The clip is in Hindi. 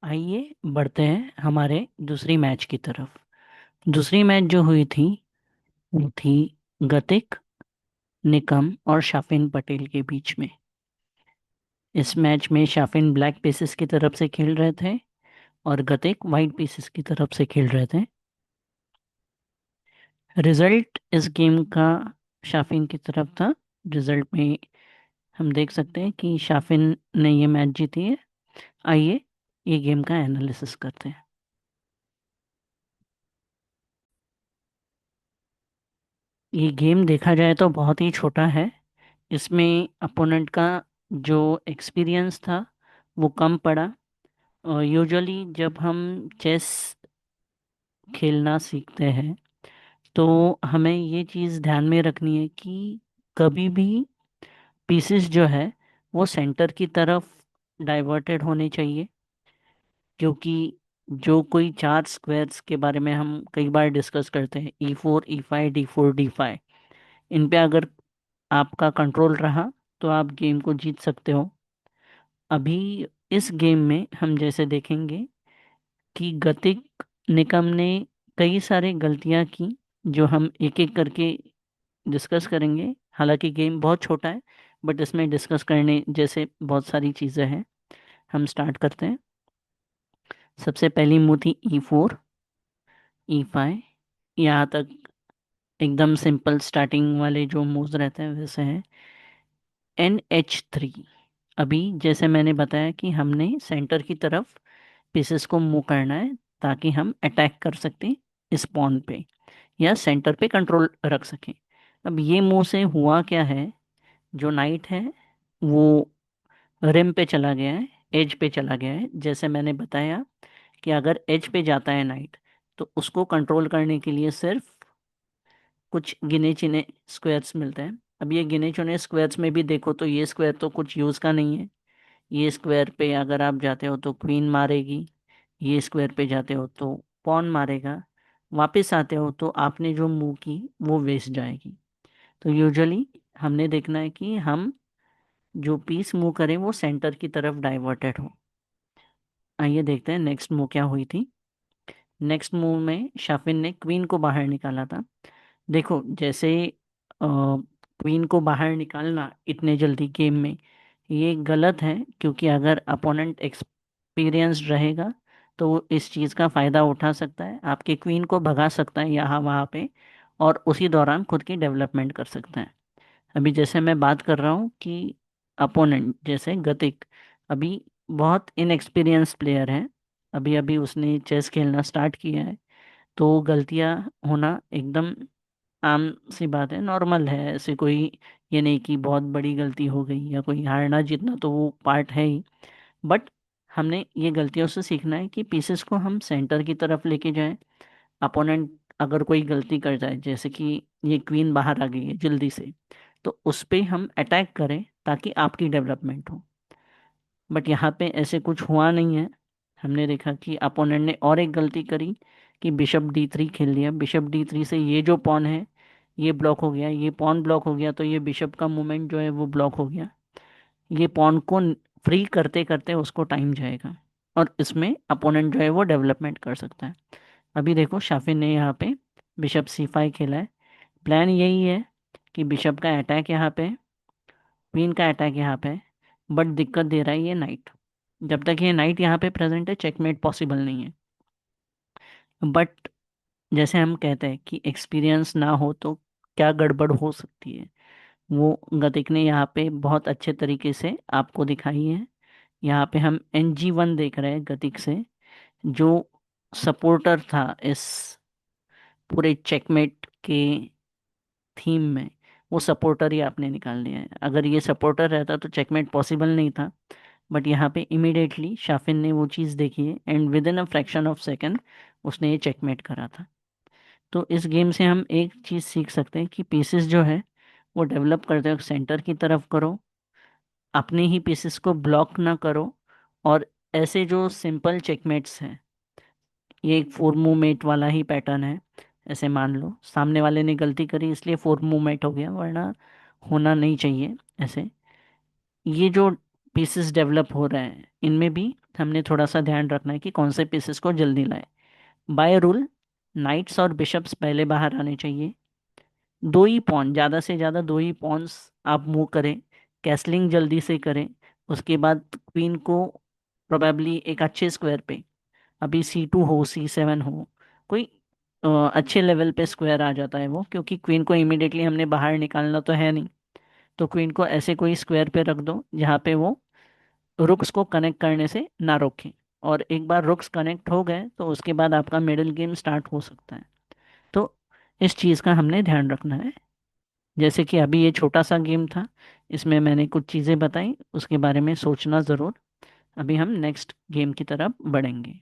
आइए बढ़ते हैं हमारे दूसरी मैच की तरफ। दूसरी मैच जो हुई थी वो थी गतिक, निकम और शाफिन पटेल के बीच में। इस मैच में शाफिन ब्लैक पीसेस की तरफ से खेल रहे थे और गतिक वाइट पीसेस की तरफ से खेल रहे थे। रिजल्ट इस गेम का शाफिन की तरफ था। रिजल्ट में हम देख सकते हैं कि शाफिन ने ये मैच जीती है। आइए ये गेम का एनालिसिस करते हैं। ये गेम देखा जाए तो बहुत ही छोटा है। इसमें अपोनेंट का जो एक्सपीरियंस था वो कम पड़ा। यूजुअली जब हम चेस खेलना सीखते हैं तो हमें ये चीज़ ध्यान में रखनी है कि कभी भी पीसेस जो है वो सेंटर की तरफ डाइवर्टेड होने चाहिए। क्योंकि जो कोई चार स्क्वायर्स के बारे में हम कई बार डिस्कस करते हैं, E4 E5 D4 D5, इन पे अगर आपका कंट्रोल रहा तो आप गेम को जीत सकते हो। अभी इस गेम में हम जैसे देखेंगे कि गतिक निकम ने कई सारी गलतियां की जो हम एक एक करके डिस्कस करेंगे। हालांकि गेम बहुत छोटा है बट इसमें डिस्कस करने जैसे बहुत सारी चीज़ें हैं। हम स्टार्ट करते हैं। सबसे पहली मूव थी E4 E5। यहाँ तक एकदम सिंपल स्टार्टिंग वाले जो मूव्स रहते हैं वैसे हैं। NH3। अभी जैसे मैंने बताया कि हमने सेंटर की तरफ पीसेस को मूव करना है ताकि हम अटैक कर सकें इस पॉन पे या सेंटर पे कंट्रोल रख सकें। अब ये मूव से हुआ क्या है, जो नाइट है वो रिम पे चला गया है, एज पे चला गया है। जैसे मैंने बताया कि अगर एज पे जाता है नाइट तो उसको कंट्रोल करने के लिए सिर्फ कुछ गिने चुने स्क्वायर्स मिलते हैं। अब ये गिने चुने स्क्वायर्स में भी देखो तो ये स्क्वायर तो कुछ यूज़ का नहीं है। ये स्क्वायर पे अगर आप जाते हो तो क्वीन मारेगी, ये स्क्वायर पे जाते हो तो पॉन मारेगा, वापस आते हो तो आपने जो मूव की वो वेस्ट जाएगी। तो यूजुअली हमने देखना है कि हम जो पीस मूव करें वो सेंटर की तरफ डाइवर्टेड हो। आइए देखते हैं नेक्स्ट मूव क्या हुई थी। नेक्स्ट मूव में शाफिन ने क्वीन को बाहर निकाला था। देखो जैसे क्वीन को बाहर निकालना इतने जल्दी गेम में ये गलत है, क्योंकि अगर अपोनेंट एक्सपीरियंस्ड रहेगा तो वो इस चीज़ का फ़ायदा उठा सकता है, आपके क्वीन को भगा सकता है यहाँ वहाँ पे और उसी दौरान खुद की डेवलपमेंट कर सकता है। अभी जैसे मैं बात कर रहा हूँ कि अपोनेंट जैसे गतिक अभी बहुत इनएक्सपीरियंस प्लेयर है। अभी अभी उसने चेस खेलना स्टार्ट किया है तो गलतियाँ होना एकदम आम सी बात है, नॉर्मल है। ऐसे कोई ये नहीं कि बहुत बड़ी गलती हो गई या कोई हारना जीतना तो वो पार्ट है ही। बट हमने ये गलतियों से सीखना है कि पीसेस को हम सेंटर की तरफ लेके जाएं। अपोनेंट अगर कोई गलती कर जाए जैसे कि ये क्वीन बाहर आ गई है जल्दी से, तो उस पे हम अटैक करें ताकि आपकी डेवलपमेंट हो। बट यहाँ पे ऐसे कुछ हुआ नहीं है। हमने देखा कि अपोनेंट ने और एक गलती करी कि बिशप D3 खेल लिया। बिशप D3 से ये जो पॉन है ये ब्लॉक हो गया, ये पॉन ब्लॉक हो गया तो ये बिशप का मूवमेंट जो है वो ब्लॉक हो गया। ये पॉन को फ्री करते करते उसको टाइम जाएगा और इसमें अपोनेंट जो है वो डेवलपमेंट कर सकता है। अभी देखो शाफिन ने यहाँ पे बिशप C5 खेला है। प्लान यही है कि बिशप का अटैक यहाँ पे, क्वीन का अटैक यहाँ पे, बट दिक्कत दे रहा है ये नाइट। जब तक ये नाइट यहाँ पे प्रेजेंट है चेकमेट पॉसिबल नहीं है। बट जैसे हम कहते हैं कि एक्सपीरियंस ना हो तो क्या गड़बड़ हो सकती है, वो गतिक ने यहाँ पे बहुत अच्छे तरीके से आपको दिखाई है। यहाँ पे हम NG1 देख रहे हैं गतिक से, जो सपोर्टर था इस पूरे चेकमेट के थीम में, वो सपोर्टर ही आपने निकाल दिया है। अगर ये सपोर्टर रहता तो चेकमेट पॉसिबल नहीं था। बट यहाँ पे इमिडिएटली शाफिन ने वो चीज़ देखी है and with in a fraction of second उसने ये चेकमेट करा था। तो इस गेम से हम एक चीज़ सीख सकते हैं कि पीसेस जो है वो डेवलप करते वक्त सेंटर की तरफ करो, अपने ही पीसेस को ब्लॉक ना करो। और ऐसे जो सिंपल चेकमेट्स हैं, ये एक फोर मूवमेट वाला ही पैटर्न है। ऐसे मान लो सामने वाले ने गलती करी इसलिए फोर मूवमेट हो गया, वरना होना नहीं चाहिए ऐसे। ये जो पीसेस डेवलप हो रहे हैं, इनमें भी हमने थोड़ा सा ध्यान रखना है कि कौन से पीसेस को जल्दी लाए। बाय रूल नाइट्स और बिशप्स पहले बाहर आने चाहिए। दो ही पॉन, ज़्यादा से ज़्यादा दो ही पॉन्स आप मूव करें, कैसलिंग जल्दी से करें। उसके बाद क्वीन को प्रोबेबली एक अच्छे स्क्वायर पे, अभी C2 हो, C7 हो, कोई अच्छे लेवल पे स्क्वायर आ जाता है वो, क्योंकि क्वीन को इमीडिएटली हमने बाहर निकालना तो है नहीं। तो क्वीन को ऐसे कोई स्क्वायर पे रख दो जहाँ पे वो रुक्स को कनेक्ट करने से ना रोके। और एक बार रुक्स कनेक्ट हो गए तो उसके बाद आपका मिडिल गेम स्टार्ट हो सकता है। तो इस चीज़ का हमने ध्यान रखना है। जैसे कि अभी ये छोटा सा गेम था, इसमें मैंने कुछ चीज़ें बताई, उसके बारे में सोचना ज़रूर। अभी हम नेक्स्ट गेम की तरफ बढ़ेंगे।